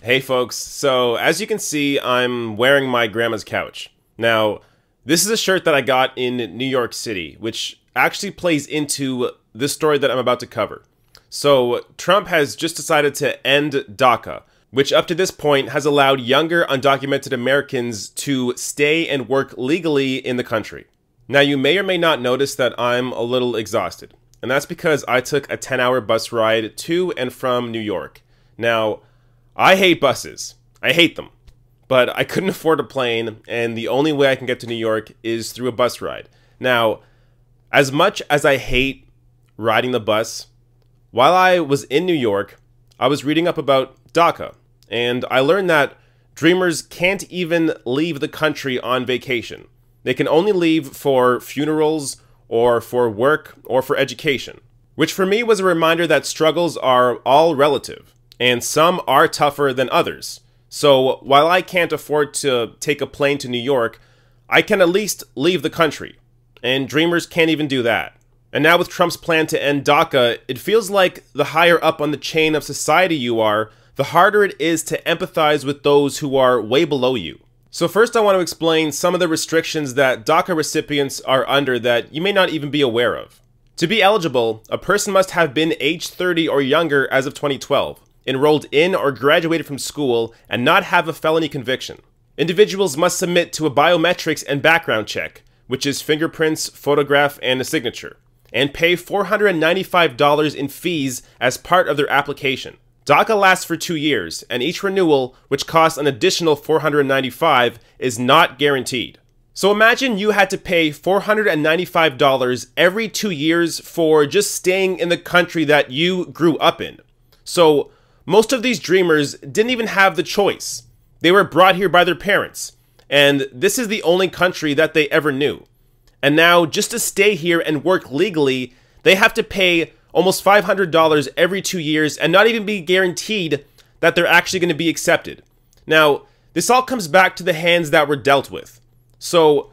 Hey folks, so as you can see, I'm wearing my grandma's couch. Now, this is a shirt that I got in New York City, which actually plays into this story that I'm about to cover. So, Trump has just decided to end DACA, which up to this point has allowed younger undocumented Americans to stay and work legally in the country. Now, you may or may not notice that I'm a little exhausted, and that's because I took a 10-hour bus ride to and from New York. Now, I hate buses. I hate them. But I couldn't afford a plane, and the only way I can get to New York is through a bus ride. Now, as much as I hate riding the bus, while I was in New York, I was reading up about DACA, and I learned that dreamers can't even leave the country on vacation. They can only leave for funerals, or for work, or for education. Which for me was a reminder that struggles are all relative. And some are tougher than others. So while I can't afford to take a plane to New York, I can at least leave the country. And dreamers can't even do that. And now with Trump's plan to end DACA, it feels like the higher up on the chain of society you are, the harder it is to empathize with those who are way below you. So first I want to explain some of the restrictions that DACA recipients are under that you may not even be aware of. To be eligible, a person must have been age 30 or younger as of 2012. Enrolled in or graduated from school, and not have a felony conviction. Individuals must submit to a biometrics and background check, which is fingerprints, photograph, and a signature, and pay $495 in fees as part of their application. DACA lasts for 2 years, and each renewal, which costs an additional $495, is not guaranteed. So imagine you had to pay $495 every 2 years for just staying in the country that you grew up in. So most of these dreamers didn't even have the choice. They were brought here by their parents, and this is the only country that they ever knew. And now, just to stay here and work legally, they have to pay almost $500 every 2 years and not even be guaranteed that they're actually going to be accepted. Now, this all comes back to the hands that were dealt with. So,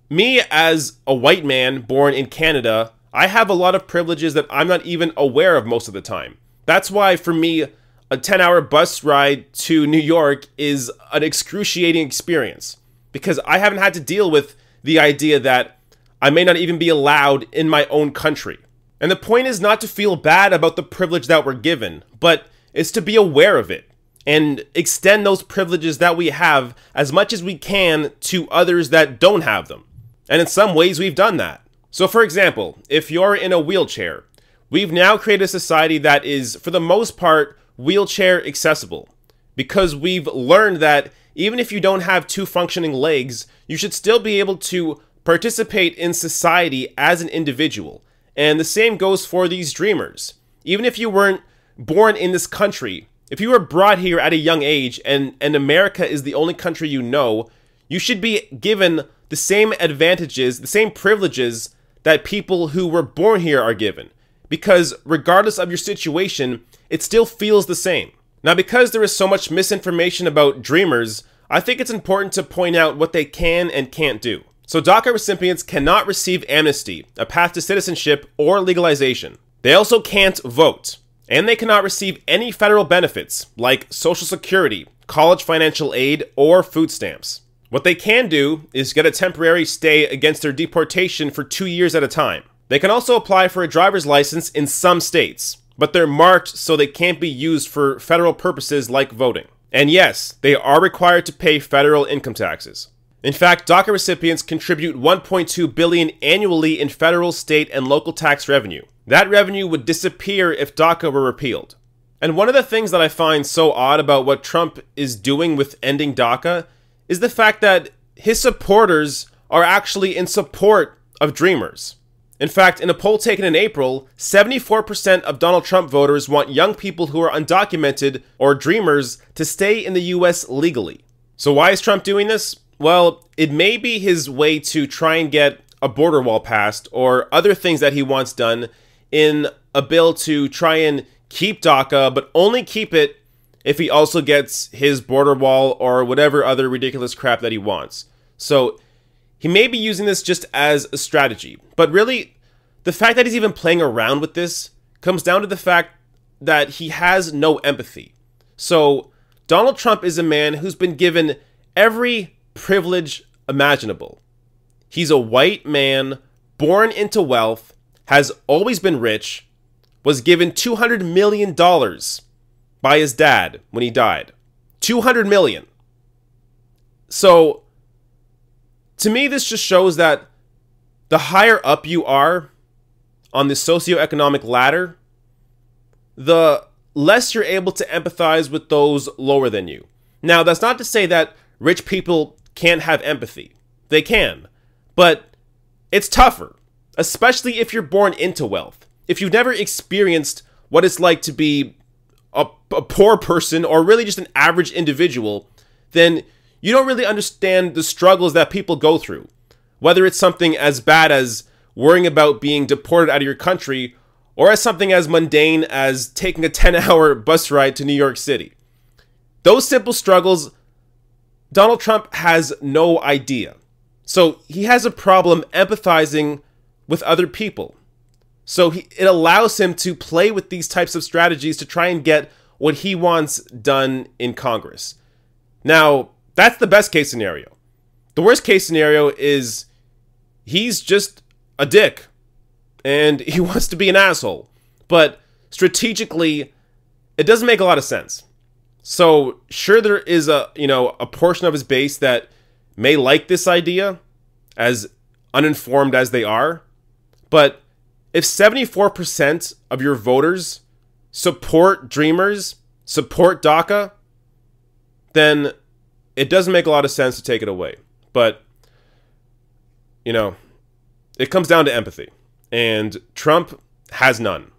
me as a white man born in Canada, I have a lot of privileges that I'm not even aware of most of the time. That's why, for me, a 10-hour bus ride to New York is an excruciating experience because I haven't had to deal with the idea that I may not even be allowed in my own country. And the point is not to feel bad about the privilege that we're given, but it's to be aware of it and extend those privileges that we have as much as we can to others that don't have them. And in some ways, we've done that. So for example, if you're in a wheelchair, we've now created a society that is, for the most part, wheelchair accessible, because we've learned that even if you don't have 2 functioning legs, you should still be able to participate in society as an individual. And the same goes for these dreamers. Even if you weren't born in this country, if you were brought here at a young age and America is the only country you know, you should be given the same advantages, the same privileges that people who were born here are given. Because regardless of your situation, it still feels the same. Now, because there is so much misinformation about dreamers, I think it's important to point out what they can and can't do. So DACA recipients cannot receive amnesty, a path to citizenship, or legalization. They also can't vote. And they cannot receive any federal benefits, like Social Security, college financial aid, or food stamps. What they can do is get a temporary stay against their deportation for 2 years at a time. They can also apply for a driver's license in some states, but they're marked so they can't be used for federal purposes like voting. And yes, they are required to pay federal income taxes. In fact, DACA recipients contribute $1.2 billion annually in federal, state, and local tax revenue. That revenue would disappear if DACA were repealed. And one of the things that I find so odd about what Trump is doing with ending DACA is the fact that his supporters are actually in support of dreamers. In fact, in a poll taken in April, 74% of Donald Trump voters want young people who are undocumented or dreamers to stay in the US legally. So why is Trump doing this? Well, it may be his way to try and get a border wall passed or other things that he wants done in a bill to try and keep DACA, but only keep it if he also gets his border wall or whatever other ridiculous crap that he wants. So he may be using this just as a strategy, but really, the fact that he's even playing around with this comes down to the fact that he has no empathy. So Donald Trump is a man who's been given every privilege imaginable. He's a white man, born into wealth, has always been rich, was given $200 million by his dad when he died. $200 million. So, to me, this just shows that the higher up you are on the socioeconomic ladder, the less you're able to empathize with those lower than you. Now, that's not to say that rich people can't have empathy. They can. But it's tougher, especially if you're born into wealth. If you've never experienced what it's like to be a poor person or really just an average individual, then you don't really understand the struggles that people go through. Whether it's something as bad as worrying about being deported out of your country, or as something as mundane as taking a 10-hour bus ride to New York City. Those simple struggles, Donald Trump has no idea. So he has a problem empathizing with other people. So it allows him to play with these types of strategies to try and get what he wants done in Congress. Now, that's the best case scenario. The worst case scenario is he's just a dick and he wants to be an asshole. But strategically, it doesn't make a lot of sense. So sure, there is a portion of his base that may like this idea, as uninformed as they are. But if 74% of your voters support Dreamers, support DACA, then it doesn't make a lot of sense to take it away. But, it comes down to empathy. And Trump has none.